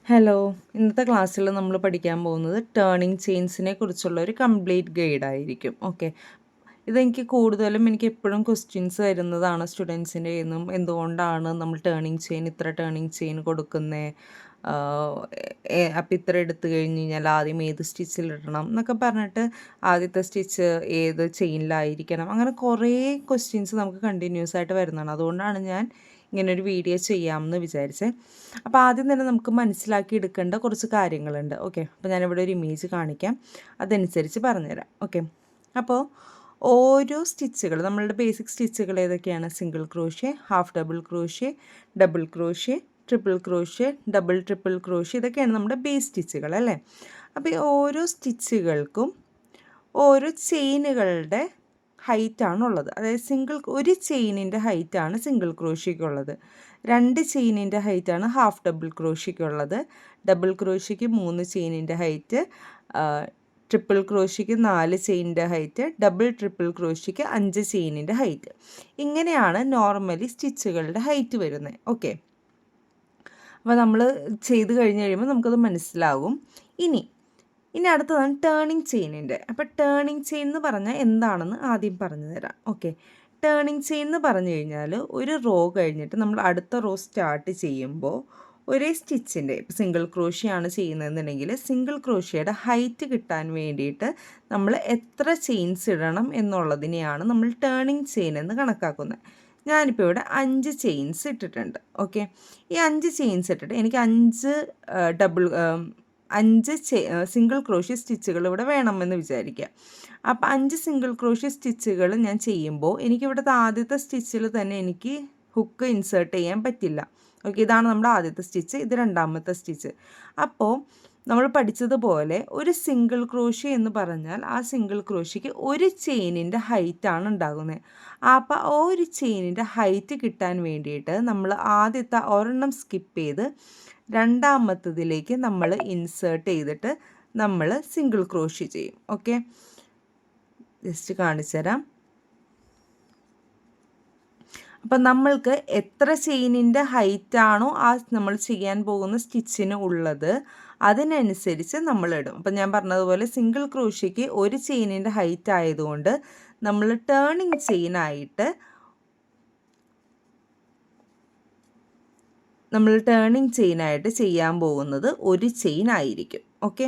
Hello, ഇന്നത്തെ ക്ലാസ്സിൽ നമ്മൾ പഠിക്കാൻ പോകുന്നത് ടേണിംഗ് ചെയിൻസിനെ കുറിച്ചുള്ള ഒരു കംപ്ലീറ്റ് ഗൈഡായിരിക്കും. ഓക്കെ, ഇതെനിക്ക് കൂടുതലും എനിക്ക് എപ്പോഴും ക്വസ്റ്റ്യൻസ് വരുന്നതാണ് സ്റ്റുഡൻസിൻ്റെ നിന്നും. എന്തുകൊണ്ടാണ് നമ്മൾ ഇത്ര ടേണിംഗ് ചെയിൻ കൊടുക്കുന്നത്, അപ്പം ഇത്ര എടുത്തു കഴിഞ്ഞ് കഴിഞ്ഞാൽ ആദ്യം ഏത് സ്റ്റിച്ചിലിടണം എന്നൊക്കെ പറഞ്ഞിട്ട് ആദ്യത്തെ സ്റ്റിച്ച് ഏത് ചെയിനിലായിരിക്കണം, അങ്ങനെ കുറേ ക്വസ്റ്റ്യൻസ് നമുക്ക് കണ്ടിന്യൂസ് ആയിട്ട് വരുന്നതാണ്. അതുകൊണ്ടാണ് ഞാൻ ഇങ്ങനൊരു വീഡിയോ ചെയ്യാമെന്ന് വിചാരിച്ചത്. അപ്പോൾ ആദ്യം തന്നെ നമുക്ക് മനസ്സിലാക്കി എടുക്കേണ്ട കുറച്ച് കാര്യങ്ങളുണ്ട്. ഓക്കെ, അപ്പോൾ ഞാനിവിടെ ഒരു ഇമേജ് കാണിക്കാം, അതനുസരിച്ച് പറഞ്ഞുതരാം. ഓക്കെ, അപ്പോൾ ഓരോ സ്റ്റിച്ചുകൾ, നമ്മളുടെ ബേസിക് സ്റ്റിച്ചുകൾ ഏതൊക്കെയാണ്? Single crochet, half double crochet, double crochet, triple crochet, double triple crochet, ഇതൊക്കെയാണ് നമ്മുടെ ബേസ് സ്റ്റിച്ചുകൾ അല്ലേ. അപ്പോൾ ഈ ഓരോ സ്റ്റിച്ചുകൾക്കും ഓരോ ചെയിനുകളുടെ ഹൈറ്റാണുള്ളത്. അതായത് ഒരു ചെയിനിൻ്റെ ഹൈറ്റാണ് സിംഗിൾ ക്രോഷ്യക്കുള്ളത്, 2 ചെയിനിൻ്റെ ഹൈറ്റാണ് ഹാഫ് ഡബിൾ ക്രോഷ്യക്കുള്ളത്, ഡബിൾ ക്രോഷ്യക്ക് 3 ചെയിനിൻ്റെ ഹൈറ്റ്, ട്രിപ്പിൾ ക്രോഷ്യക്ക് 4 ചെയിനിൻ്റെ ഹൈറ്റ്, ഡബിൾ ട്രിപ്പിൾ ക്രോഷ്യക്ക് 5 ചെയിനിൻ്റെ ഹൈറ്റ്. ഇങ്ങനെയാണ് നോർമലി സ്റ്റിച്ചുകളുടെ ഹൈറ്റ് വരുന്നത്. ഓക്കെ, അപ്പോൾ നമ്മൾ ചെയ്ത് കഴിഞ്ഞ് കഴിയുമ്പോൾ നമുക്കത് മനസ്സിലാകും. ഇനി അടുത്തതാണ് ടേണിംഗ് ചെയിനിൻ്റെ. അപ്പോൾ ടേണിംഗ് ചെയിൻ എന്ന് പറഞ്ഞാൽ എന്താണെന്ന് ആദ്യം പറഞ്ഞു തരാം. ഓക്കെ, ടേണിംഗ് ചെയിൻ എന്ന് പറഞ്ഞു കഴിഞ്ഞാൽ ഒരു റോ കഴിഞ്ഞിട്ട് നമ്മൾ അടുത്ത റോ സ്റ്റാർട്ട് ചെയ്യുമ്പോൾ ഒരേ സ്റ്റിച്ചിൻ്റെ, ഇപ്പോൾ സിംഗിൾ ക്രോഷ്യയാണ് ചെയ്യുന്നതെന്നുണ്ടെങ്കിൽ സിംഗിൾ ക്രോഷ്യയുടെ ഹൈറ്റ് കിട്ടാൻ വേണ്ടിയിട്ട് നമ്മൾ എത്ര ചെയിൻസ് ഇടണം എന്നുള്ളതിനെയാണ് നമ്മൾ ടേണിംഗ് ചെയിൻ എന്ന് കണക്കാക്കുന്നത്. ഞാനിപ്പോൾ ഇവിടെ 5 ചെയിൻസ് ഇട്ടിട്ടുണ്ട്. ഓക്കെ, ഈ 5 ചെയിൻസ് ഇട്ടിട്ട് എനിക്ക് 5 സിംഗിൾ ക്രോഷ്യ സ്റ്റിച്ചുകൾ ഇവിടെ വേണമെന്ന് വിചാരിക്കുക. അപ്പോൾ 5 സിംഗിൾ ക്രോഷ്യ സ്റ്റിച്ചുകൾ ഞാൻ ചെയ്യുമ്പോൾ എനിക്കിവിടുത്തെ ആദ്യത്തെ സ്റ്റിച്ചിൽ തന്നെ എനിക്ക് ഹുക്ക് ഇൻസേർട്ട് ചെയ്യാൻ പറ്റില്ല. ഓക്കെ, ഇതാണ് നമ്മുടെ ആദ്യത്തെ സ്റ്റിച്ച്, ഇത് രണ്ടാമത്തെ സ്റ്റിച്ച്. അപ്പോൾ നമ്മൾ പഠിച്ചതുപോലെ ഒരു സിംഗിൾ ക്രോഷ്യ എന്ന് പറഞ്ഞാൽ ആ സിംഗിൾ ക്രോഷ്യക്ക് ഒരു ചെയിനിൻ്റെ ഹൈറ്റാണ് ഉണ്ടാകുന്നത്. അപ്പോൾ ആ ഒരു ചെയിനിൻ്റെ ഹൈറ്റ് കിട്ടാൻ വേണ്ടിയിട്ട് നമ്മൾ ആദ്യത്തെ ഒരെണ്ണം സ്കിപ്പ് ചെയ്ത് രണ്ടാമത്തതിലേക്ക് നമ്മൾ ഇൻസേർട്ട് ചെയ്തിട്ട് നമ്മൾ സിംഗിൾ ക്രോഷ്യ ചെയ്യും. ഓക്കെ, ജസ്റ്റ് കാണിച്ചു തരാം. അപ്പം നമ്മൾക്ക് എത്ര ചെയിനിൻ്റെ ഹൈറ്റാണോ ആ നമ്മൾ ചെയ്യാൻ പോകുന്ന സ്റ്റിച്ചിന് ഉള്ളത് അതിനനുസരിച്ച് നമ്മൾ ഇടും. അപ്പം ഞാൻ പറഞ്ഞതുപോലെ സിംഗിൾ ക്രോഷ്യക്ക് ഒരു ചെയിനിൻ്റെ ഹൈറ്റ് ആയതുകൊണ്ട് നമ്മൾ ടേണിംഗ് ചെയിനായിട്ട് ചെയ്യാൻ പോകുന്നത് ഒരു ചെയിൻ ആയിരിക്കും. ഓക്കെ,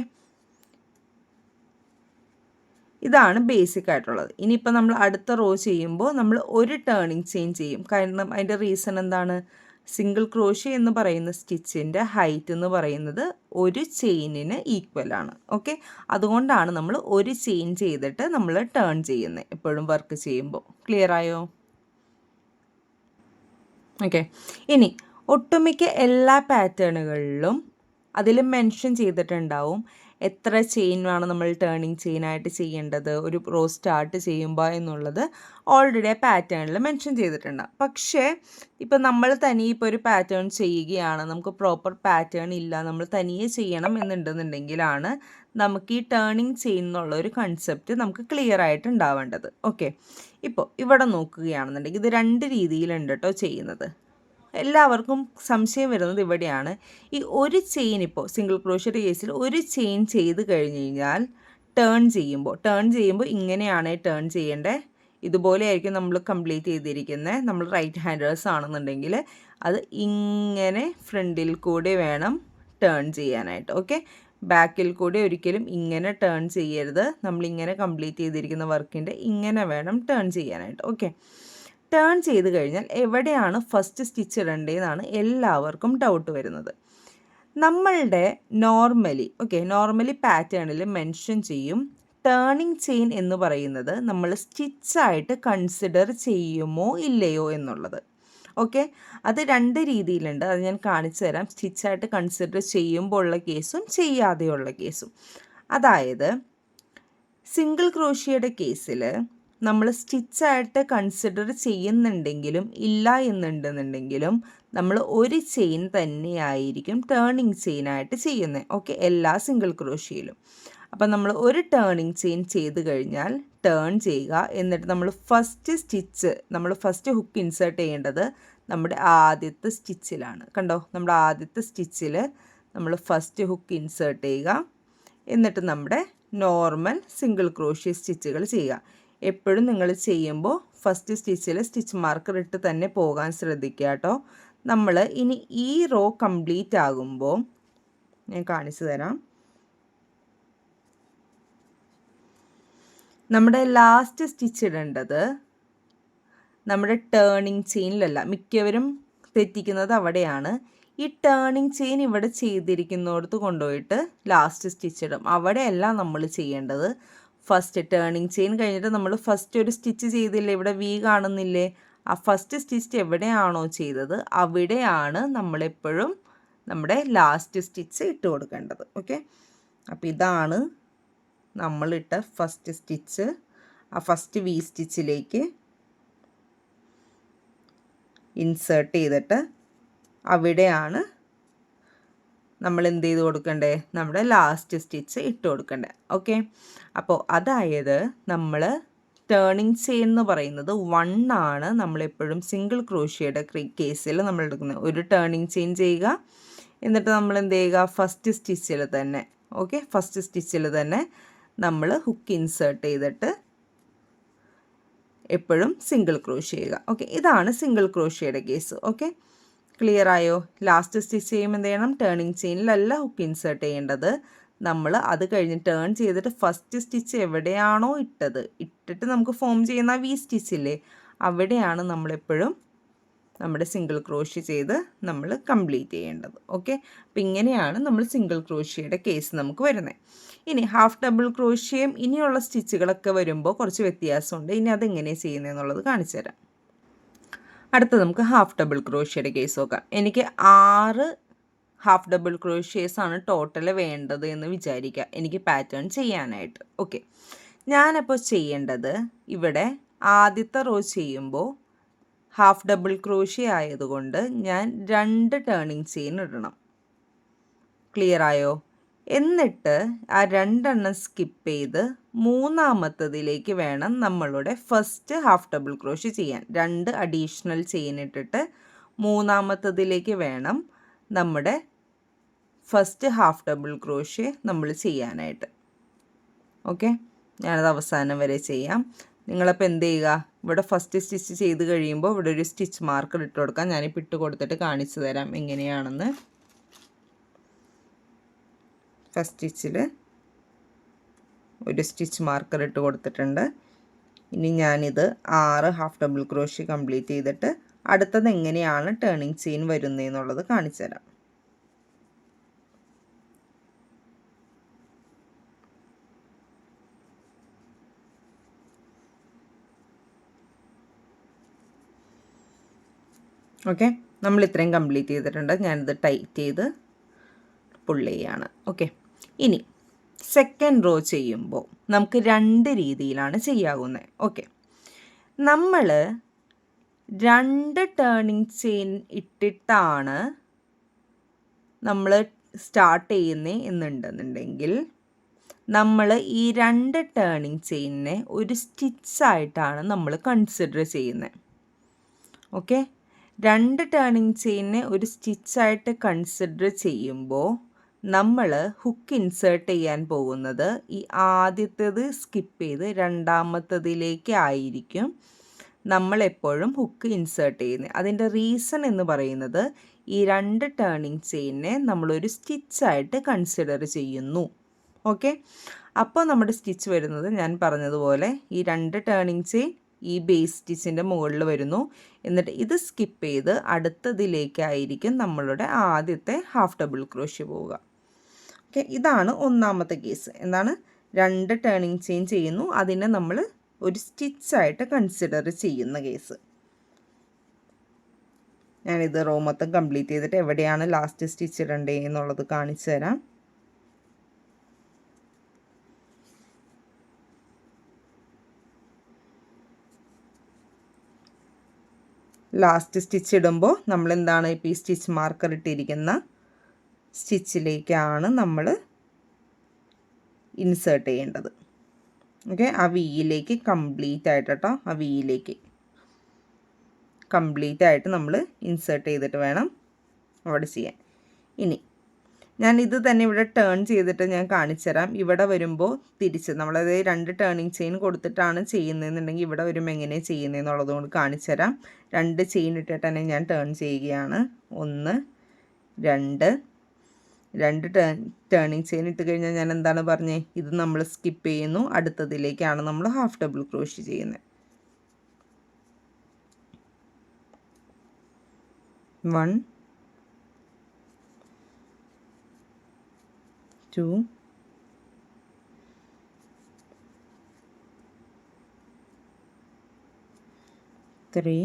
ഇതാണ് ബേസിക് ആയിട്ടുള്ളത്. ഇനിയിപ്പോൾ നമ്മൾ അടുത്ത റോ ചെയ്യുമ്പോൾ നമ്മൾ ഒരു ടേണിംഗ് ചെയിൻ ചെയ്യും. കാരണം അതിൻ്റെ റീസൺ എന്താണ്? സിംഗിൾ ക്രോഷ്യ എന്ന് പറയുന്ന സ്റ്റിച്ചിൻ്റെ ഹൈറ്റ് എന്ന് പറയുന്നത് ഒരു ചെയിനിന് ഈക്വലാണ്. ഓക്കെ, അതുകൊണ്ടാണ് നമ്മൾ ഒരു ചെയിൻ ചെയ്തിട്ട് നമ്മൾ ടേൺ ചെയ്യുന്നത് എപ്പോഴും വർക്ക് ചെയ്യുമ്പോൾ. ക്ലിയർ ആയോ? ഓക്കെ, ഇനി ഒട്ടുമിക്ക എല്ലാ പാറ്റേണുകളിലും അതിൽ മെൻഷൻ ചെയ്തിട്ടുണ്ടാവും എത്ര ചെയിനാണ് നമ്മൾ ടേണിംഗ് ചെയിനായിട്ട് ചെയ്യേണ്ടത് ഒരു റോ സ്റ്റാർട്ട് ചെയ്യുമ്പോൾ എന്നുള്ളത് ഓൾറെഡി ആ പാറ്റേണിൽ മെൻഷൻ ചെയ്തിട്ടുണ്ടാകും. പക്ഷേ ഇപ്പം നമ്മൾ തനിയെ ഇപ്പോൾ ഒരു പാറ്റേൺ ചെയ്യുകയാണ്, നമുക്ക് പ്രോപ്പർ പാറ്റേൺ ഇല്ല, നമ്മൾ തനിയെ ചെയ്യണം എന്നുണ്ടെന്നുണ്ടെങ്കിലാണ് നമുക്ക് ഈ ടേണിംഗ് ചെയിൻ എന്നുള്ള ഒരു കൺസെപ്റ്റ് നമുക്ക് ക്ലിയർ ആയിട്ട് ഉണ്ടാവേണ്ടത്. ഓക്കെ, ഇപ്പോൾ ഇവിടെ നോക്കുകയാണെന്നുണ്ടെങ്കിൽ ഇത് 2 രീതിയിലുണ്ട് കേട്ടോ ചെയ്യുന്നത്. എല്ലാവർക്കും സംശയം വരുന്നത് ഇവിടെയാണ്. ഈ ഒരു ചെയിൻ ഇപ്പോൾ സിംഗിൾ ക്രോഷ്യയുടെ കേസിൽ ഒരു ചെയിൻ ചെയ്ത് കഴിഞ്ഞ് കഴിഞ്ഞാൽ ടേൺ ചെയ്യുമ്പോൾ ഇങ്ങനെയാണ് ടേൺ ചെയ്യേണ്ടത്. ഇതുപോലെ ആയിരിക്കും നമ്മൾ കംപ്ലീറ്റ് ചെയ്തിരിക്കുന്നത്. നമ്മൾ റൈറ്റ് ഹാൻഡേഴ്സ് ആണെന്നുണ്ടെങ്കിൽ അത് ഇങ്ങനെ ഫ്രണ്ടിൽ കൂടി വേണം ടേൺ ചെയ്യാനായിട്ട്. ഓക്കെ, ബാക്കിൽ കൂടി ഒരിക്കലും ഇങ്ങനെ ടേൺ ചെയ്യരുത്. നമ്മളിങ്ങനെ കംപ്ലീറ്റ് ചെയ്തിരിക്കുന്ന വർക്കിൻ്റെ ഇങ്ങനെ വേണം ടേൺ ചെയ്യാനായിട്ട്. ഓക്കെ, ടേൺ ചെയ്ത് കഴിഞ്ഞാൽ എവിടെയാണ് ഫസ്റ്റ് സ്റ്റിച്ച് ഇടേണ്ടതെന്നാണ് എല്ലാവർക്കും ഡൗട്ട് വരുന്നത്. നമ്മളുടെ നോർമലി പാറ്റേണിൽ മെൻഷൻ ചെയ്യും ടേണിംഗ് ചെയിൻ എന്ന് പറയുന്നത് നമ്മൾ സ്റ്റിച്ചായിട്ട് കൺസിഡർ ചെയ്യുമോ ഇല്ലയോ എന്നുള്ളത്. ഓക്കെ, അത് 2 രീതിയിലുണ്ട്, അത് ഞാൻ കാണിച്ചു തരാം. സ്റ്റിച്ചായിട്ട് കൺസിഡർ ചെയ്യുമ്പോൾ ഉള്ള കേസും ചെയ്യാതെയുള്ള കേസും. അതായത് സിംഗിൾ ക്രോഷ്യയുടെ കേസിൽ നമ്മൾ സ്റ്റിച്ചായിട്ട് കൺസിഡർ ചെയ്യുന്നുണ്ടെങ്കിലും ഇല്ല എന്നുണ്ടെന്നുണ്ടെങ്കിലും നമ്മൾ ഒരു ചെയിൻ തന്നെയായിരിക്കും ടേണിംഗ് ചെയിനായിട്ട് ചെയ്യുന്നത്. ഓക്കെ, എല്ലാ സിംഗിൾ ക്രോഷ്യയിലും. അപ്പം നമ്മൾ ഒരു ടേണിംഗ് ചെയിൻ ചെയ്ത് കഴിഞ്ഞാൽ ടേൺ ചെയ്യുക, എന്നിട്ട് നമ്മൾ ഫസ്റ്റ് ഹുക്ക് ഇൻസേർട്ട് ചെയ്യേണ്ടത് നമ്മുടെ ആദ്യത്തെ സ്റ്റിച്ചിലാണ്. കണ്ടോ, നമ്മുടെ ആദ്യത്തെ സ്റ്റിച്ചിൽ നമ്മൾ ഫസ്റ്റ് ഹുക്ക് ഇൻസേർട്ട് ചെയ്യുക. എന്നിട്ട് നമ്മുടെ നോർമൽ സിംഗിൾ ക്രോഷ്യ സ്റ്റിച്ചുകൾ ചെയ്യുക. എപ്പോഴും നിങ്ങൾ ചെയ്യുമ്പോൾ ഫസ്റ്റ് സ്റ്റിച്ചിൽ സ്റ്റിച്ച് മാർക്കർ ഇട്ട് തന്നെ പോകാൻ ശ്രദ്ധിക്കുക കേട്ടോ. നമ്മൾ ഇനി ഈ റോ കംപ്ലീറ്റ് ആകുമ്പോൾ ഞാൻ കാണിച്ചു തരാം. നമ്മുടെ ലാസ്റ്റ് സ്റ്റിച്ച് ഇടേണ്ടത് നമ്മുടെ ടേണിങ് ചെയിനിലല്ല. മിക്കവരും തെറ്റിക്കുന്നത് അവിടെയാണ്. ഈ ടേണിങ് ചെയിൻ ഇവിടെ ചെയ്തിരിക്കുന്നിടത്ത് കൊണ്ടുപോയിട്ട് ലാസ്റ്റ് സ്റ്റിച്ച് ഇടും. അവിടെയല്ല നമ്മൾ ചെയ്യേണ്ടത്. ഫസ്റ്റ് ടേണിങ് ചെയിൻ കഴിഞ്ഞിട്ട് നമ്മൾ ഫസ്റ്റ് ഒരു സ്റ്റിച്ച് ചെയ്തില്ലേ, ഇവിടെ വി കാണുന്നില്ലേ, ആ ഫസ്റ്റ് സ്റ്റിച്ച് എവിടെയാണോ ചെയ്തത് അവിടെയാണ് നമ്മളെപ്പോഴും നമ്മുടെ ലാസ്റ്റ് സ്റ്റിച്ച് ഇട്ട് കൊടുക്കേണ്ടത്. ഓക്കെ, അപ്പോൾ ഇതാണ് നമ്മളിട്ട ഫസ്റ്റ് സ്റ്റിച്ച്. ആ ഫസ്റ്റ് വി സ്റ്റിച്ചിലേക്ക് ഇൻസേർട്ട് ചെയ്തിട്ട് അവിടെയാണ് നമ്മൾ എന്ത് ചെയ്ത് കൊടുക്കണ്ടേ, നമ്മുടെ ലാസ്റ്റ് സ്റ്റിച്ച് ഇട്ട് കൊടുക്കണ്ടേ. ഓക്കെ, അപ്പോൾ അതായത് നമ്മൾ ടേണിങ് ചെയിൻ എന്ന് പറയുന്നത് 1 ആണ്. നമ്മളെപ്പോഴും സിംഗിൾ ക്രോഷ്യയുടെ കേസിൽ നമ്മൾ എടുക്കുന്നത്. ഒരു ടേണിങ് ചെയിൻ ചെയ്യുക, എന്നിട്ട് നമ്മൾ എന്ത് ചെയ്യുക, ഫസ്റ്റ് സ്റ്റിച്ചിൽ തന്നെ ഫസ്റ്റ് സ്റ്റിച്ചിൽ തന്നെ നമ്മൾ ഹുക്ക് ഇൻസേർട്ട് ചെയ്തിട്ട് എപ്പോഴും സിംഗിൾ ക്രോഷ്യ ചെയ്യുക. ഓക്കെ, ഇതാണ് സിംഗിൾ ക്രോഷ്യയുടെ കേസ്. ഓക്കെ, ക്ലിയർ ആയോ? ലാസ്റ്റ് സ്റ്റിച്ച് ചെയ്യുമ്പോൾ എന്ത് ചെയ്യണം, ടേണിങ് ചെയിനിലല്ല ഹുക്ക് ഇൻസേർട്ട് ചെയ്യേണ്ടത്. നമ്മൾ അത് കഴിഞ്ഞ് ടേൺ ചെയ്തിട്ട് ഫസ്റ്റ് സ്റ്റിച്ച് എവിടെയാണോ ഇട്ടിട്ട് നമുക്ക് ഫോം ചെയ്യുന്ന വി സ്റ്റിച്ചില്ലേ, അവിടെയാണ് നമ്മളെപ്പോഴും നമ്മുടെ സിംഗിൾ ക്രോഷ്യ ചെയ്ത് നമ്മൾ കംപ്ലീറ്റ് ചെയ്യേണ്ടത്. ഓക്കെ, അപ്പം ഇങ്ങനെയാണ് നമ്മൾ സിംഗിൾ ക്രോഷ്യയുടെ കേസ് നമുക്ക് വരുന്നത്. ഇനി ഹാഫ് ഡബിൾ ക്രോഷ്യയും ഇനിയുള്ള സ്റ്റിച്ചുകളൊക്കെ വരുമ്പോൾ കുറച്ച് വ്യത്യാസമുണ്ട്. ഇനി അതെങ്ങനെയാണ് ചെയ്യുന്നതെന്നുള്ളത് കാണിച്ചു തരാം. അടുത്ത നമുക്ക് ഹാഫ് ഡബിൾ ക്രോഷ്യയുടെ കേസ് നോക്കാം. എനിക്ക് 6 ഹാഫ് ഡബിൾ ക്രോഷ്യേഴ്സാണ് ടോട്ടൽ വേണ്ടത് എന്ന് വിചാരിക്കുക എനിക്ക് പാറ്റേൺ ചെയ്യാനായിട്ട്. ഓക്കെ, ഞാനപ്പോൾ ചെയ്യേണ്ടത് ഇവിടെ ആദ്യത്തെ റോ ചെയ്യുമ്പോൾ ഹാഫ് ഡബിൾ ക്രോഷ്യ ആയതുകൊണ്ട് ഞാൻ 2 ടേണിങ് ചെയിൻ ഇടണം. ക്ലിയർ ആയോ? എന്നിട്ട് ആ 2 എണ്ണം സ്കിപ്പ് ചെയ്ത് മൂന്നാമത്തതിലേക്ക് വേണം നമ്മളുടെ ഫസ്റ്റ് ഹാഫ് ഡബിൾ ക്രോഷ്യ ചെയ്യാൻ. 2 അഡീഷണൽ ചെയിൻ ഇട്ടിട്ട് മൂന്നാമത്തതിലേക്ക് വേണം നമ്മുടെ ഫസ്റ്റ് ഹാഫ് ഡബിൾ ക്രോഷ്യ നമ്മൾ ചെയ്യാനായിട്ട്. ഓക്കെ, ഞാനത് അവസാനം വരെ ചെയ്യാം. നിങ്ങളപ്പോൾ എന്ത് ചെയ്യുക, ഇവിടെ ഫസ്റ്റ് സ്റ്റിച്ച് ചെയ്ത് കഴിയുമ്പോൾ ഇവിടെ ഒരു സ്റ്റിച്ച് മാർക്കർ ഇട്ട് കൊടുക്കാം. ഞാനിപ്പോൾ ഇട്ട് കൊടുത്തിട്ട് കാണിച്ചു തരാം എങ്ങനെയാണെന്ന്. ഫസ്റ്റ് സ്റ്റിച്ചിൽ ഒരു സ്റ്റിച്ച് മാർക്കർ ഇട്ട് കൊടുത്തിട്ടുണ്ട്. ഇനി ഞാനിത് 6 ഹാഫ് ഡബിൾ ക്രോഷ്യ കംപ്ലീറ്റ് ചെയ്തിട്ട് അടുത്തത് എങ്ങനെയാണ് ടേണിങ് ചെയിൻ വരുന്നതെന്നുള്ളത് കാണിച്ചു തരാം. ഓക്കെ, നമ്മൾ ഇത്രയും കംപ്ലീറ്റ് ചെയ്തിട്ടുണ്ട്. ഞാനിത് ടൈറ്റ് ചെയ്ത് പുള്ള് ചെയ്യാണ്. ഓക്കെ, ഇനി സെക്കൻഡ് റോ ചെയ്യുമ്പോൾ നമുക്ക് 2 രീതിയിലാണ് ചെയ്യാവുന്നത്. ഓക്കെ, നമ്മൾ 2 ടേണിങ് ചെയിൻ ഇട്ടിട്ടാണ് നമ്മൾ സ്റ്റാർട്ട് ചെയ്യുന്നത് എന്നുണ്ടെന്നുണ്ടെങ്കിൽ നമ്മൾ ഈ 2 ടേണിങ് ചെയിനിനെ ഒരു സ്റ്റിച്ചായിട്ടാണ് നമ്മൾ കൺസിഡർ ചെയ്യുന്നത്. ഓക്കെ, 2 ടേണിങ് ചെയിനിനെ ഒരു സ്റ്റിച്ചായിട്ട് കൺസിഡർ ചെയ്യുമ്പോൾ നമ്മൾ ഹുക്ക് ഇൻസേർട്ട് ചെയ്യാൻ പോകുന്നത് ഈ ആദ്യത്തേത് സ്കിപ്പ് ചെയ്ത് രണ്ടാമത്തതിലേക്ക് ആയിരിക്കും നമ്മളെപ്പോഴും ഹുക്ക് ഇൻസേർട്ട് ചെയ്യുന്നത്. അതിൻ്റെ റീസൺ എന്ന് പറയുന്നത് ഈ 2 ടേണിങ് ചെയിനിനെ നമ്മളൊരു സ്റ്റിച്ചായിട്ട് കൺസിഡർ ചെയ്യുന്നു. ഓക്കെ, അപ്പോൾ നമ്മുടെ സ്റ്റിച്ച് വരുന്നത് ഞാൻ പറഞ്ഞതുപോലെ ഈ 2 ടേണിങ് ചെയിൻ ഈ ബേസ് സ്റ്റിച്ചിൻ്റെ മുകളിൽ വരുന്നു. എന്നിട്ട് ഇത് സ്കിപ്പ് ചെയ്ത് അടുത്തതിലേക്കായിരിക്കും നമ്മളുടെ ആദ്യത്തെ ഹാഫ് ഡബിൾ ക്രോഷ്യ പോവുക. ഓക്കെ, ഇതാണ് ഒന്നാമത്തെ കേസ്. എന്താണ്, 2 ടേണിങ് ചെയിൻ ചെയ്യുന്നു, അതിനെ നമ്മൾ ഒരു സ്റ്റിച്ചായിട്ട് കൺസിഡർ ചെയ്യുന്ന കേസ്. ഞാനിത് റോ മൊത്തം കംപ്ലീറ്റ് ചെയ്തിട്ട് എവിടെയാണ് ലാസ്റ്റ് സ്റ്റിച്ച് ഇടണ്ടേ എന്നുള്ളത് കാണിച്ചു തരാം. ലാസ്റ്റ് സ്റ്റിച്ച് ഇടുമ്പോൾ നമ്മൾ എന്താണ്, ഇപ്പോൾ ഈ സ്റ്റിച്ച് മാർക്കർ ഇട്ടിരിക്കുന്ന സ്റ്റിച്ചിലേക്കാണ് നമ്മൾ ഇൻസേർട്ട് ചെയ്യേണ്ടത്. ഓക്കെ, ആ വിയിലേക്ക് കംപ്ലീറ്റ് ആയിട്ട് കേട്ടോ, ആ വിയിലേക്ക് കംപ്ലീറ്റ് ആയിട്ട് നമ്മൾ ഇൻസേർട്ട് ചെയ്തിട്ട് വേണം അവിടെ ചെയ്യാൻ. ഇനി ഞാൻ ഇത് തന്നെ ഇവിടെ ടേൺ ചെയ്തിട്ട് ഞാൻ കാണിച്ചു തരാം. ഇവിടെ വരുമ്പോൾ തിരിച്ച് നമ്മളത് 2 ടേണിങ് ചെയിൻ കൊടുത്തിട്ടാണ് ചെയ്യുന്നതെന്നുണ്ടെങ്കിൽ ഇവിടെ വരുമ്പോൾ എങ്ങനെയാണ് ചെയ്യുന്നതെന്നുള്ളത് കൊണ്ട് കാണിച്ചു തരാം. 2 ചെയിൻ ഇട്ടിട്ട് തന്നെ ഞാൻ ടേൺ ചെയ്യുകയാണ്. 1 2 ടേണിങ് ചെയിൻ ഇട്ട് കഴിഞ്ഞാൽ ഞാൻ എന്താണ് പറഞ്ഞത്, ഇത് നമ്മൾ സ്കിപ്പ് ചെയ്യുന്നു, അടുത്തതിലേക്കാണ് നമ്മൾ ഹാഫ് ഡബിൾ ക്രോഷ്യ ചെയ്യുന്നത്. 1 2 3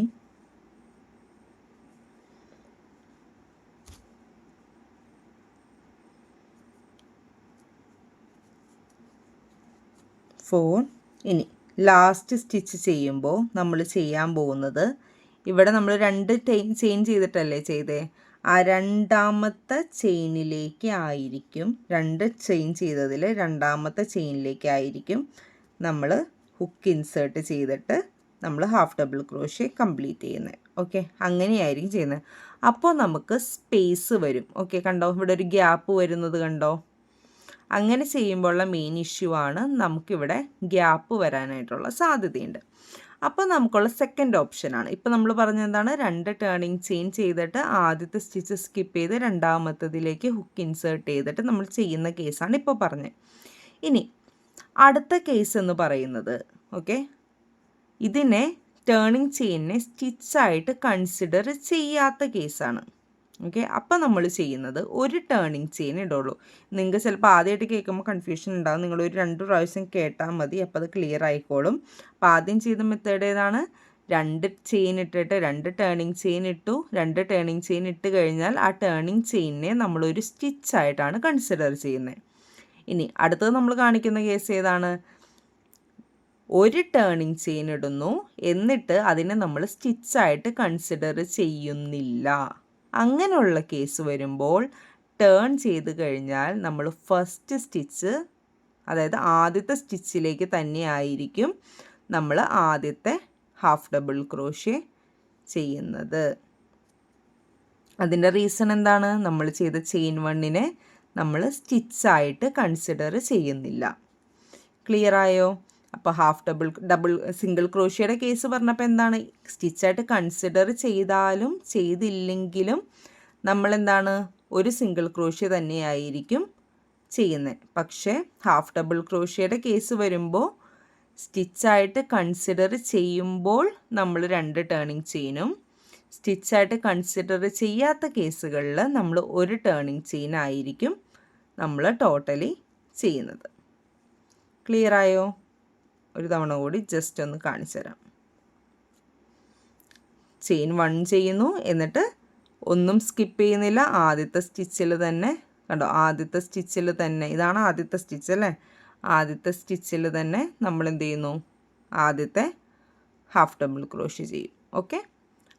4. ഇനി ലാസ്റ്റ് സ്റ്റിച്ച് ചെയ്യുമ്പോൾ നമ്മൾ ചെയ്യാൻ പോകുന്നത്, ഇവിടെ നമ്മൾ 2 ചെയിൻ ചെയ്തിട്ടല്ലേ ചെയ്തേ, ആ രണ്ടാമത്തെ ചെയിനിലേക്ക് ആയിരിക്കും, 2 ചെയിൻ ചെയ്തതിൽ രണ്ടാമത്തെ ചെയിനിലേക്കായിരിക്കും നമ്മൾ ഹുക്ക് ഇൻസേർട്ട് ചെയ്തിട്ട് നമ്മൾ ഹാഫ് ഡബിൾ ക്രോഷ്യ കംപ്ലീറ്റ് ചെയ്യുന്നത്. ഓക്കെ, അങ്ങനെയായിരിക്കും ചെയ്യുന്നത്. അപ്പോൾ നമുക്ക് സ്പേസ് വരും. ഓക്കെ, കണ്ടോ ഇവിടെ ഒരു ഗ്യാപ്പ് വരുന്നത് കണ്ടോ. അങ്ങനെ ചെയ്യുമ്പോഴുള്ള മെയിൻ ഇഷ്യൂ ആണ് നമുക്കിവിടെ ഗ്യാപ്പ് വരാനായിട്ടുള്ള സാധ്യതയുണ്ട്. അപ്പോൾ നമുക്കുള്ള സെക്കൻഡ് ഓപ്ഷനാണ് ഇപ്പോൾ നമ്മൾ പറഞ്ഞത് എന്താണ്, 2 ടേണിങ് ചെയിൻ ചെയ്തിട്ട് ആദ്യത്തെ സ്റ്റിച്ച് സ്കിപ്പ് ചെയ്ത് രണ്ടാമത്തതിലേക്ക് ഹുക്ക് ഇൻസേർട്ട് ചെയ്തിട്ട് നമ്മൾ ചെയ്യുന്ന കേസാണ് ഇപ്പോൾ പറഞ്ഞത്. ഇനി അടുത്ത കേസ് എന്ന് പറയുന്നത്, ഓക്കെ, ഇതിനെ ടേണിങ് ചെയിനിനെ സ്റ്റിച്ചായിട്ട് കൺസിഡർ ചെയ്യാത്ത കേസാണ്. ഓക്കെ, അപ്പോൾ നമ്മൾ ചെയ്യുന്നത് ഒരു ടേണിങ് ചെയിൻ ഇടുള്ളൂ. നിങ്ങൾക്ക് ചിലപ്പോൾ ആദ്യമായിട്ട് കേൾക്കുമ്പോൾ കൺഫ്യൂഷൻ ഉണ്ടാകും. നിങ്ങൾ ഒരു 2 പ്രാവശ്യം കേട്ടാൽ മതി, അപ്പോൾ അത് ക്ലിയർ ആയിക്കോളും. അപ്പോൾ ആദ്യം ചെയ്ത മെത്തേഡ് ഏതാണ്, 2 ചെയിൻ ഇട്ടിട്ട് 2 ടേണിങ് ചെയിൻ ഇട്ടു. 2 ടേണിങ് ചെയിൻ ഇട്ട് കഴിഞ്ഞാൽ ആ ടേണിങ് ചെയിനിനെ നമ്മളൊരു സ്റ്റിച്ചായിട്ടാണ് കൺസിഡർ ചെയ്യുന്നത്. ഇനി അടുത്തത് നമ്മൾ കാണിക്കുന്ന കേസ് ഏതാണ്, ഒരു ടേണിങ് ചെയിൻ ഇടുന്നു എന്നിട്ട് അതിനെ നമ്മൾ സ്റ്റിച്ചായിട്ട് കൺസിഡർ ചെയ്യുന്നില്ല. അങ്ങനെയുള്ള കേസ് വരുമ്പോൾ ടേൺ ചെയ്ത് കഴിഞ്ഞാൽ നമ്മൾ ഫസ്റ്റ് സ്റ്റിച്ച്, അതായത് ആദ്യത്തെ സ്റ്റിച്ചിലേക്ക് തന്നെ ആയിരിക്കും നമ്മൾ ആദ്യത്തെ ഹാഫ് ഡബിൾ ക്രോഷ്യ ചെയ്യുന്നത്. അതിൻ്റെ റീസൺ എന്താണ്, നമ്മൾ ചെയ്ത ചെയിൻ 1നെ നമ്മൾ സ്റ്റിച്ചായിട്ട് കൺസിഡർ ചെയ്യുന്നില്ല. ക്ലിയർ ആയോ? അപ്പോൾ സിംഗിൾ ക്രോഷ്യയുടെ കേസ് പറഞ്ഞപ്പോൾ എന്താണ്, സ്റ്റിച്ചായിട്ട് കൺസിഡർ ചെയ്താലും ചെയ്തില്ലെങ്കിലും നമ്മളെന്താണ് ഒരു സിംഗിൾ ക്രോഷ്യ തന്നെയായിരിക്കും ചെയ്യുന്നത്. പക്ഷേ ഹാഫ് ഡബിൾ ക്രോഷ്യയുടെ കേസ് വരുമ്പോൾ സ്റ്റിച്ചായിട്ട് കൺസിഡർ ചെയ്യുമ്പോൾ നമ്മൾ 2 ടേണിങ് ചെയിനും, സ്റ്റിച്ചായിട്ട് കൺസിഡർ ചെയ്യാത്ത കേസുകളിൽ നമ്മൾ ഒരു ടേണിങ് ചെയിൻ ആയിരിക്കും നമ്മൾ ടോട്ടലി ചെയ്യുന്നത്. ക്ലിയർ ആയോ? ഒരു തവണ കൂടി ജസ്റ്റ് ഒന്ന് കാണിച്ചു തരാം. ചെയിൻ 1 ചെയ്യുന്നു, എന്നിട്ട് ഒന്നും സ്കിപ്പ് ചെയ്യുന്നില്ല, ആദ്യത്തെ സ്റ്റിച്ചിൽ തന്നെ കണ്ടോ, ആദ്യത്തെ സ്റ്റിച്ചിൽ തന്നെ, ഇതാണ് ആദ്യത്തെ സ്റ്റിച്ച് അല്ലേ, ആദ്യത്തെ സ്റ്റിച്ചിൽ തന്നെ നമ്മൾ എന്ത് ചെയ്യുന്നു, ആദ്യത്തെ ഹാഫ് ഡബിൾ ക്രോഷ്യ ചെയ്യും. ഓക്കെ,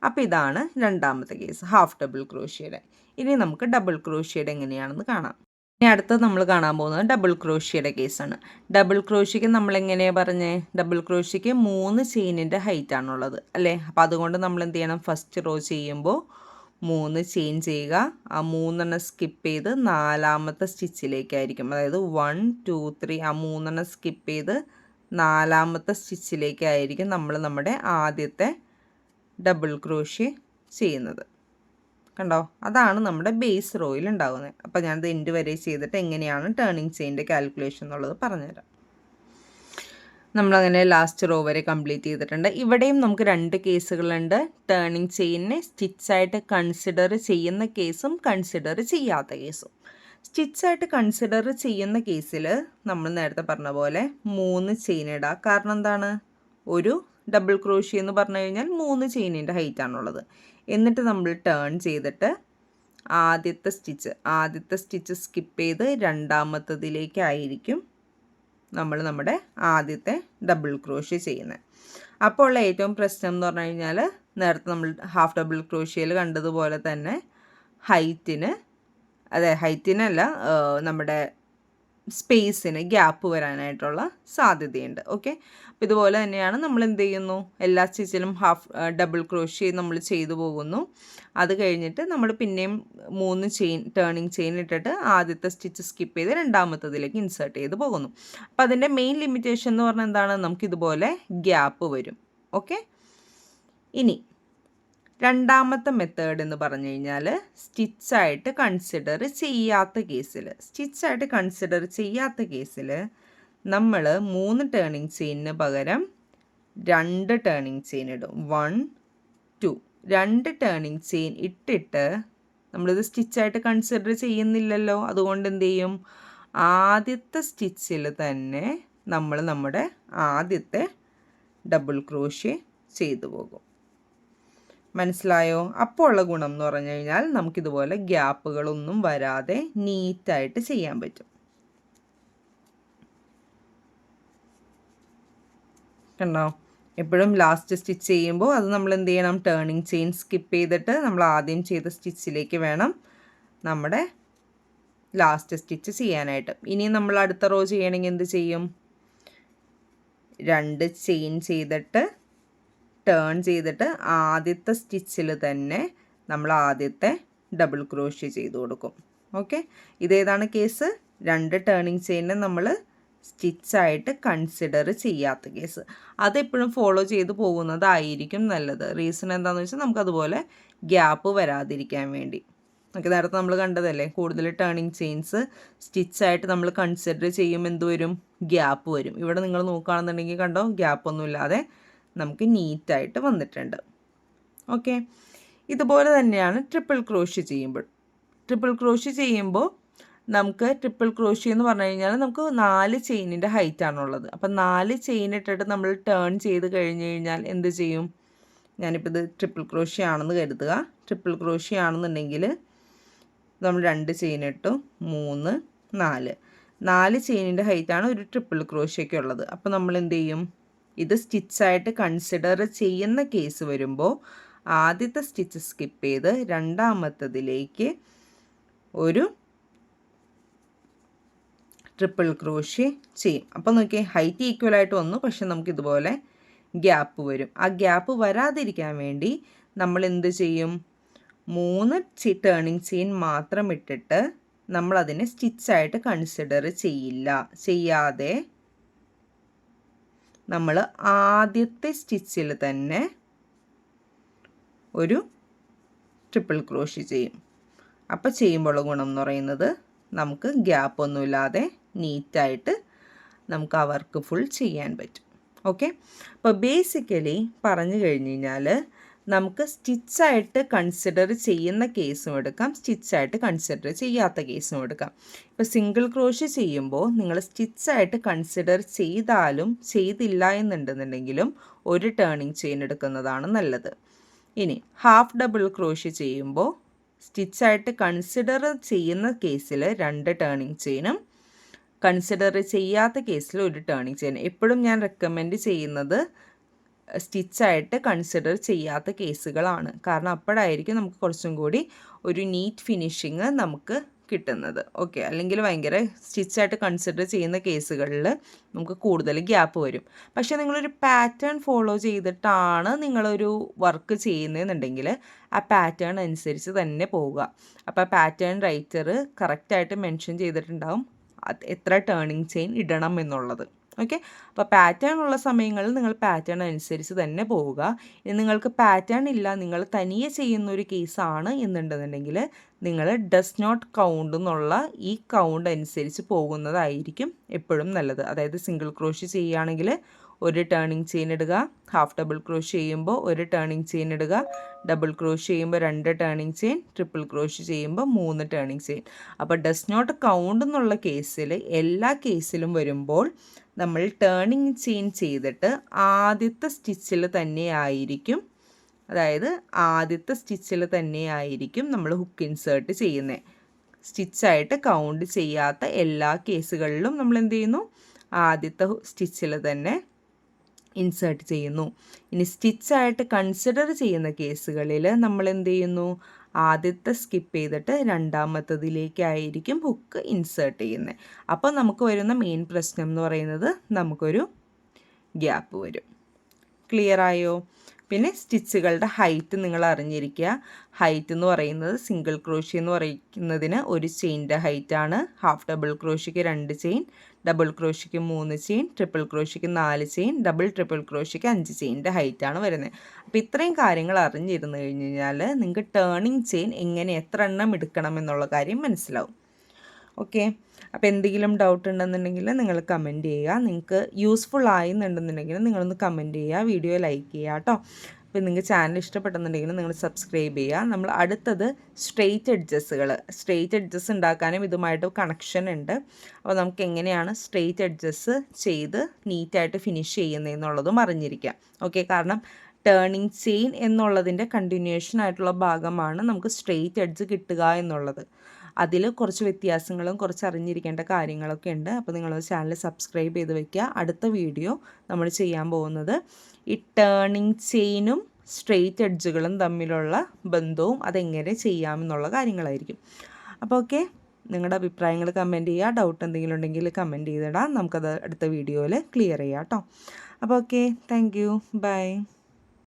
അപ്പോൾ ഇതാണ് രണ്ടാമത്തെ കേസ് ഹാഫ് ഡബിൾ ക്രോഷ്യയുടെ. ഇനി നമുക്ക് ഡബിൾ ക്രോഷ്യയുടെ എങ്ങനെയാണെന്ന് കാണാം. ഇനി അടുത്തത് നമ്മൾ കാണാൻ പോകുന്നത് ഡബിൾ ക്രോഷ്യയുടെ കേസാണ്. ഡബിൾ ക്രോഷ്യയ്ക്ക് നമ്മൾ എങ്ങനെയാണ് പറഞ്ഞത്, ഡബിൾ ക്രോഷ്യയ്ക്ക് 3 ചെയിനിൻ്റെ ഹൈറ്റാണുള്ളത് അല്ലേ. അപ്പോൾ അതുകൊണ്ട് നമ്മൾ എന്ത് ചെയ്യണം, ഫസ്റ്റ് റോ ചെയ്യുമ്പോൾ 3 ചെയിൻ ചെയ്യുക, ആ 3 സ്കിപ്പ് ചെയ്ത് 4ാമത്തെ സ്റ്റിച്ചിലേക്കായിരിക്കും, അതായത് 1 2 3 ആ 3 സ്കിപ്പ് ചെയ്ത് 4ാമത്തെ സ്റ്റിച്ചിലേക്കായിരിക്കും നമ്മൾ നമ്മുടെ ആദ്യത്തെ ഡബിൾ ക്രോഷ്യ ചെയ്യുന്നത്. കണ്ടോ, അതാണ് നമ്മുടെ ബേസ് റോയിൽ ഉണ്ടാകുന്നത്. അപ്പോൾ ഞാനത് എൻഡ് വരെ ചെയ്തിട്ട് എങ്ങനെയാണ് ടേണിങ് ചെയിൻ്റെ കാൽക്കുലേഷൻ എന്നുള്ളത് പറഞ്ഞുതരാം. നമ്മളങ്ങനെ ലാസ്റ്റ് റോ വരെ കംപ്ലീറ്റ് ചെയ്തിട്ടുണ്ട്. ഇവിടെയും നമുക്ക് 2 കേസുകളുണ്ട്, ടേണിങ് ചെയിനിനെ സ്റ്റിച്ചായിട്ട് കൺസിഡർ ചെയ്യുന്ന കേസും കൺസിഡർ ചെയ്യാത്ത കേസും. സ്റ്റിച്ചായിട്ട് കൺസിഡർ ചെയ്യുന്ന കേസിൽ നമ്മൾ നേരത്തെ പറഞ്ഞ പോലെ 3 ചെയിൻ ഇടുക. കാരണം എന്താണ്, ഒരു ഡബിൾ ക്രോഷ്യ എന്ന് പറഞ്ഞു കഴിഞ്ഞാൽ 3 ചെയിനിൻ്റെ ഹൈറ്റാണുള്ളത്. എന്നിട്ട് നമ്മൾ ടേൺ ചെയ്തിട്ട് ആദ്യത്തെ സ്റ്റിച്ച് സ്കിപ്പ് ചെയ്ത് രണ്ടാമത്തതിലേക്കായിരിക്കും നമ്മൾ നമ്മുടെ ആദ്യത്തെ ഡബിൾ ക്രോഷ്യ ചെയ്യുന്നത്. അപ്പോൾ ഉള്ള ഏറ്റവും പ്രശ്നം എന്ന് പറഞ്ഞു കഴിഞ്ഞാൽ, നേരത്തെ നമ്മൾ ഹാഫ് ഡബിൾ ക്രോഷ്യയിൽ കണ്ടതുപോലെ തന്നെ ഹൈറ്റിനല്ല, നമ്മുടെ സ്പേസിന് ഗ്യാപ്പ് വരാനായിട്ടുള്ള സാധ്യതയുണ്ട്. ഓക്കെ, അപ്പോൾ ഇതുപോലെ തന്നെയാണ് നമ്മൾ എന്ത് ചെയ്യുന്നു, എല്ലാ സ്റ്റിച്ചിലും ഡബിൾ ക്രോഷ്യ നമ്മൾ ചെയ്തു പോകുന്നു. അത് കഴിഞ്ഞിട്ട് നമ്മൾ പിന്നെയും 3 ടേണിങ് ചെയിൻ ഇട്ടിട്ട് ആദ്യത്തെ സ്റ്റിച്ച് സ്കിപ്പ് ചെയ്ത് രണ്ടാമത്തതിലേക്ക് ഇൻസേർട്ട് ചെയ്ത് പോകുന്നു. അപ്പോൾ അതിൻ്റെ മെയിൻ ലിമിറ്റേഷൻ എന്ന് പറഞ്ഞാൽ എന്താണ്, നമുക്കിതുപോലെ ഗ്യാപ്പ് വരും. ഓക്കെ, ഇനി രണ്ടാമത്തെ മെത്തേഡ് എന്ന് പറഞ്ഞു കഴിഞ്ഞാൽ സ്റ്റിച്ചായിട്ട് കൺസിഡർ ചെയ്യാത്ത കേസിൽ നമ്മൾ 3 ടേണിങ് ചെയിനിന് പകരം 2 ടേണിങ് ചെയിൻ ഇടും. 1 2 2 ടേണിങ് ചെയിൻ ഇട്ടിട്ട് നമ്മളിത് സ്റ്റിച്ചായിട്ട് കൺസിഡർ ചെയ്യുന്നില്ലല്ലോ, അതുകൊണ്ട് എന്ത് ചെയ്യും, ആദ്യത്തെ സ്റ്റിച്ചിൽ തന്നെ നമ്മൾ നമ്മുടെ ആദ്യത്തെ ഡബിൾ ക്രോഷ്യ ചെയ്തു പോകും. മനസ്സിലായോ? അപ്പോൾ ഉള്ള ഗുണം എന്ന് പറഞ്ഞു കഴിഞ്ഞാൽ നമുക്കിതുപോലെ ഗ്യാപ്പുകളൊന്നും വരാതെ നീറ്റായിട്ട് ചെയ്യാൻ പറ്റും. കണ്ടോ? എപ്പോഴും ലാസ്റ്റ് സ്റ്റിച്ച് ചെയ്യുമ്പോൾ അത് നമ്മൾ എന്ത് ചെയ്യണം, ടേണിങ് ചെയിൻ സ്കിപ്പ് ചെയ്തിട്ട് നമ്മൾ ആദ്യം ചെയ്ത സ്റ്റിച്ചിലേക്ക് വേണം നമ്മുടെ ലാസ്റ്റ് സ്റ്റിച്ച് ചെയ്യാനായിട്ട്. ഇനി നമ്മൾ അടുത്ത റോ ചെയ്യണമെങ്കിൽ എന്ത് ചെയ്യും, 2 ചെയിൻ ചെയ്തിട്ട് ടേൺ ചെയ്തിട്ട് ആദ്യത്തെ സ്റ്റിച്ചിൽ തന്നെ നമ്മൾ ആദ്യത്തെ ഡബിൾ ക്രോഷ്യ ചെയ്ത് കൊടുക്കും. ഓക്കെ, ഇതേതാണ് കേസ്, 2 ടേണിങ് ചെയിനെ നമ്മൾ സ്റ്റിച്ചായിട്ട് കൺസിഡർ ചെയ്യാത്ത കേസ്. അതെപ്പോഴും ഫോളോ ചെയ്ത് പോകുന്നതായിരിക്കും നല്ലത്. റീസൺ എന്താണെന്ന് വെച്ചാൽ നമുക്കതുപോലെ ഗ്യാപ്പ് വരാതിരിക്കാൻ വേണ്ടി. ഓക്കെ, നേരത്തെ നമ്മൾ കണ്ടതല്ലേ, കൂടുതൽ ടേണിങ് ചെയിൻസ് സ്റ്റിച്ചായിട്ട് നമ്മൾ കൺസിഡർ ചെയ്യുമ്പോൾ എന്ത് വരും, ഗ്യാപ്പ് വരും. ഇവിടെ നിങ്ങൾ നോക്കുകയാണെന്നുണ്ടെങ്കിൽ കണ്ടോ, ഗ്യാപ്പൊന്നുമില്ലാതെ നമുക്ക് നീറ്റായിട്ട് വന്നിട്ടുണ്ട്. ഓക്കെ, ഇതുപോലെ തന്നെയാണ് ട്രിപ്പിൾ ക്രോഷ്യ ചെയ്യുമ്പോൾ നമുക്ക് ട്രിപ്പിൾ ക്രോഷ്യ എന്ന് പറഞ്ഞു കഴിഞ്ഞാൽ നമുക്ക് 4 ചെയിനിൻ്റെ ഹൈറ്റാണുള്ളത്. അപ്പം 4 ചെയിൻ ഇട്ടിട്ട് നമ്മൾ ടേൺ ചെയ്ത് കഴിഞ്ഞ് കഴിഞ്ഞാൽ എന്ത് ചെയ്യും, ഞാനിപ്പോൾ ഇത് ട്രിപ്പിൾ ക്രോഷ്യ ആണെന്ന് കരുതുക. ട്രിപ്പിൾ ക്രോഷ്യ ആണെന്നുണ്ടെങ്കിൽ നമ്മൾ 2 ചെയിൻ ഇട്ടു, 3 4 ചെയിനിൻ്റെ ഹൈറ്റാണ് ഒരു ട്രിപ്പിൾ ക്രോഷ്യയ്ക്ക് ഉള്ളത്. അപ്പോൾ നമ്മൾ എന്ത് ചെയ്യും, ഇത് സ്റ്റിച്ചായിട്ട് കൺസിഡർ ചെയ്യുന്ന കേസ് വരുമ്പോൾ ആദ്യത്തെ സ്റ്റിച്ച് സ്കിപ്പ് ചെയ്ത് രണ്ടാമത്തതിലേക്ക് ഒരു ട്രിപ്പിൾ ക്രോഷ്യ ചെയ്യും. അപ്പോൾ നോക്കിയേ, ഹൈറ്റ് ഈക്വലായിട്ട് വന്നു, പക്ഷെ നമുക്കിതുപോലെ ഗ്യാപ്പ് വരും. ആ ഗ്യാപ്പ് വരാതിരിക്കാൻ വേണ്ടി നമ്മൾ എന്ത് ചെയ്യും, 3 ടേണിങ് ചെയിൻ മാത്രം ഇട്ടിട്ട് നമ്മളതിനെ സ്റ്റിച്ചായിട്ട് കൺസിഡർ ചെയ്യാതെ നമ്മൾ ആദ്യത്തെ സ്റ്റിച്ചിൽ തന്നെ ഒരു ട്രിപ്പിൾ ക്രോഷ്യ ചെയ്യും. അപ്പോൾ ചെയ്യുമ്പോൾ ഗുണം എന്ന് പറയുന്നത് നമുക്ക് ഗ്യാപ്പൊന്നുമില്ലാതെ നീറ്റായിട്ട് നമുക്ക് ആ വർക്ക് ഫുൾ ചെയ്യാൻ പറ്റും. ഓക്കെ, അപ്പോൾ ബേസിക്കലി പറഞ്ഞു കഴിഞ്ഞ് കഴിഞ്ഞാൽ നമുക്ക് സ്റ്റിച്ചായിട്ട് കൺസിഡർ ചെയ്യുന്ന കേസും എടുക്കാം, സ്റ്റിച്ചായിട്ട് കൺസിഡർ ചെയ്യാത്ത കേസും എടുക്കാം. ഇപ്പോൾ സിംഗിൾ ക്രോഷ്യ ചെയ്യുമ്പോൾ നിങ്ങൾ സ്റ്റിച്ചായിട്ട് കൺസിഡർ ചെയ്താലും ചെയ്തില്ല എന്നുണ്ടെന്നുണ്ടെങ്കിലും ഒരു ടേണിങ് ചെയിൻ എടുക്കുന്നതാണ് നല്ലത്. ഇനി ഹാഫ് ഡബിൾ ക്രോഷ്യ ചെയ്യുമ്പോൾ സ്റ്റിച്ചായിട്ട് കൺസിഡർ ചെയ്യുന്ന കേസിൽ 2 ടേണിങ് ചെയിനും കൺസിഡർ ചെയ്യാത്ത കേസിൽ ഒരു ടേണിങ് ചെയിൻ. എപ്പോഴും ഞാൻ റെക്കമെൻഡ് ചെയ്യുന്നത് സ്റ്റിച്ചായിട്ട് കൺസിഡർ ചെയ്യാത്ത കേസുകളാണ്. കാരണം അപ്പോഴായിരിക്കും നമുക്ക് കുറച്ചും കൂടി ഒരു നീറ്റ് ഫിനിഷിങ് നമുക്ക് കിട്ടുന്നത്. ഓക്കെ, അല്ലെങ്കിൽ ഭയങ്കര സ്റ്റിച്ചായിട്ട് കൺസിഡർ ചെയ്യുന്ന കേസുകളിൽ നമുക്ക് കൂടുതൽ ഗ്യാപ്പ് വരും. പക്ഷേ നിങ്ങളൊരു പാറ്റേൺ ഫോളോ ചെയ്തിട്ടാണ് നിങ്ങളൊരു വർക്ക് ചെയ്യുന്നതെന്നുണ്ടെങ്കിൽ ആ പാറ്റേൺ അനുസരിച്ച് തന്നെ പോവുക. അപ്പോൾ പാറ്റേൺ റൈറ്റർ കറക്റ്റായിട്ട് മെൻഷൻ ചെയ്തിട്ടുണ്ടാവും എത്ര ടേണിങ് ചെയിൻ ഇടണം എന്നുള്ളത്. ഓക്കെ, അപ്പോൾ പാറ്റേൺ ഉള്ള സമയങ്ങളിൽ നിങ്ങൾ പാറ്റേൺ അനുസരിച്ച് തന്നെ പോവുക. ഇനി നിങ്ങൾക്ക് പാറ്റേൺ ഇല്ല, നിങ്ങൾ തനിയെ ചെയ്യുന്നൊരു കേസാണ് എന്നുണ്ടെന്നുണ്ടെങ്കിൽ നിങ്ങൾ ഡസ് നോട്ട് കൗണ്ട് എന്നുള്ള ഈ കൗണ്ട് അനുസരിച്ച് പോകുന്നതായിരിക്കും എപ്പോഴും നല്ലത്. അതായത് സിംഗിൾ ക്രോഷ്യ ചെയ്യുകയാണെങ്കിൽ ഒരു ടേണിങ് ചെയിൻ ഇടുക, ഹാഫ് ഡബിൾ ക്രോഷ്യ ചെയ്യുമ്പോൾ ഒരു ടേണിങ് ചെയിൻ ഇടുക, ഡബിൾ ക്രോഷ്യ ചെയ്യുമ്പോൾ 2 ടേണിങ് ചെയിൻ, ട്രിപ്പിൾ ക്രോഷ്യ ചെയ്യുമ്പോൾ 3 ടേണിങ് ചെയിൻ. അപ്പോൾ ഡസ് നോട്ട് കൗണ്ട് എന്നുള്ള കേസിൽ എല്ലാ കേസിലും വരുമ്പോൾ നമ്മൾ ടേണിങ് ചെയിൻ ചെയ്തിട്ട് ആദ്യത്തെ സ്റ്റിച്ചിൽ തന്നെയായിരിക്കും, അതായത് ആദ്യത്തെ സ്റ്റിച്ചിൽ തന്നെയായിരിക്കും നമ്മൾ ഹുക്ക് ഇൻസേർട്ട് ചെയ്യുന്നത്. സ്റ്റിച്ചായിട്ട് കൗണ്ട് ചെയ്യാത്ത എല്ലാ കേസുകളിലും നമ്മൾ എന്ത് ചെയ്യുന്നു, ആദ്യത്തെ സ്റ്റിച്ചിൽ തന്നെ ഇൻസേർട്ട് ചെയ്യുന്നു. ഇനി സ്റ്റിച്ചായിട്ട് കൺസിഡർ ചെയ്യുന്ന കേസുകളിൽ നമ്മൾ എന്ത് ചെയ്യുന്നു, ആദ്യത്തെ സ്കിപ്പ് ചെയ്തിട്ട് രണ്ടാമത്തതിലേക്കായിരിക്കും ഹുക്ക് ഇൻസേർട്ട് ചെയ്യുന്നത്. അപ്പോൾ നമുക്ക് വരുന്ന മെയിൻ പ്രശ്നം എന്ന് പറയുന്നത് നമുക്കൊരു ഗ്യാപ്പ് വരും. ക്ലിയർ ആയോ? പിന്നെ സ്റ്റിച്ചുകളുടെ ഹൈറ്റ് നിങ്ങൾ അറിഞ്ഞിരിക്കുക. ഹൈറ്റ് എന്ന് പറയുന്നത് സിംഗിൾ ക്രോഷ്യ എന്ന് പറയുന്നതിന് ഒരു ചെയിൻ്റെ ഹൈറ്റാണ്, ഹാഫ് ഡബിൾ ക്രോഷ്യയ്ക്ക് 2 ചെയിൻ, ഡബിൾ ക്രോഷ്യയ്ക്ക് 3 ചെയിൻ, ട്രിപ്പിൾ ക്രോഷ്യയ്ക്ക് 4 ചെയിൻ, ഡബിൾ ട്രിപ്പിൾ ക്രോഷ്യയ്ക്ക് 5 ചെയിൻ്റെ ഹൈറ്റാണ് വരുന്നത്. അപ്പോൾ ഇത്രയും കാര്യങ്ങൾ അറിഞ്ഞിരുന്നു കഴിഞ്ഞ് കഴിഞ്ഞാൽ നിങ്ങൾക്ക് ടേണിങ് ചെയിൻ എങ്ങനെ എത്ര എണ്ണം എടുക്കണം എന്നുള്ള കാര്യം മനസ്സിലാവും. ഓക്കെ, അപ്പോൾ എന്തെങ്കിലും ഡൗട്ട് ഉണ്ടെന്നുണ്ടെങ്കിൽ നിങ്ങൾ കമൻറ്റ് ചെയ്യുക. നിങ്ങൾക്ക് യൂസ്ഫുൾ ആയെന്നുണ്ടെന്നുണ്ടെങ്കിൽ നിങ്ങളൊന്ന് കമൻറ്റ് ചെയ്യുക, വീഡിയോ ലൈക്ക് ചെയ്യുക കേട്ടോ. അപ്പോൾ നിങ്ങൾക്ക് ചാനൽ ഇഷ്ടപ്പെട്ടെന്നുണ്ടെങ്കിൽ നിങ്ങൾ സബ്സ്ക്രൈബ് ചെയ്യുക. നമ്മൾ അടുത്തത് സ്ട്രെയിറ്റ് എഡ്ജസ് ഉണ്ടാക്കാനും ഇതുമായിട്ട് കണക്ഷൻ ഉണ്ട്. അപ്പോൾ നമുക്ക് എങ്ങനെയാണ് സ്ട്രെയിറ്റ് എഡ്ജസ് ചെയ്ത് നീറ്റായിട്ട് ഫിനിഷ് ചെയ്യുന്നതെന്നുള്ളതും അറിഞ്ഞിരിക്കാം. ഓക്കെ, കാരണം ടേണിങ് ചെയിൻ എന്നുള്ളതിൻ്റെ കണ്ടിന്യൂഷൻ ആയിട്ടുള്ള ഭാഗമാണ് നമുക്ക് സ്ട്രെയിറ്റ് എഡ്ജ് കിട്ടുക എന്നുള്ളത്. അതിൽ കുറച്ച് വ്യത്യാസങ്ങളും കുറച്ച് അറിഞ്ഞിരിക്കേണ്ട കാര്യങ്ങളൊക്കെ ഉണ്ട്. അപ്പോൾ നിങ്ങൾ ചാനൽ സബ്സ്ക്രൈബ് ചെയ്ത് വയ്ക്കുക. അടുത്ത വീഡിയോ നമ്മൾ ചെയ്യാൻ പോകുന്നത് ഈ ടേണിങ് ചെയിനും സ്ട്രെയിറ്റ് എഡ്ജുകളും തമ്മിലുള്ള ബന്ധവും അതെങ്ങനെ ചെയ്യാമെന്നുള്ള കാര്യങ്ങളായിരിക്കും. അപ്പോൾ ഓക്കെ, നിങ്ങളുടെ അഭിപ്രായങ്ങൾ കമൻറ്റ് ചെയ്യുക. ഡൗട്ട് എന്തെങ്കിലും ഉണ്ടെങ്കിൽ കമൻറ്റ് ചെയ്തിടാം. നമുക്കത് അടുത്ത വീഡിയോയിൽ ക്ലിയർ ചെയ്യാം കേട്ടോ. അപ്പോൾ ഓക്കെ, താങ്ക് യു, ബൈ.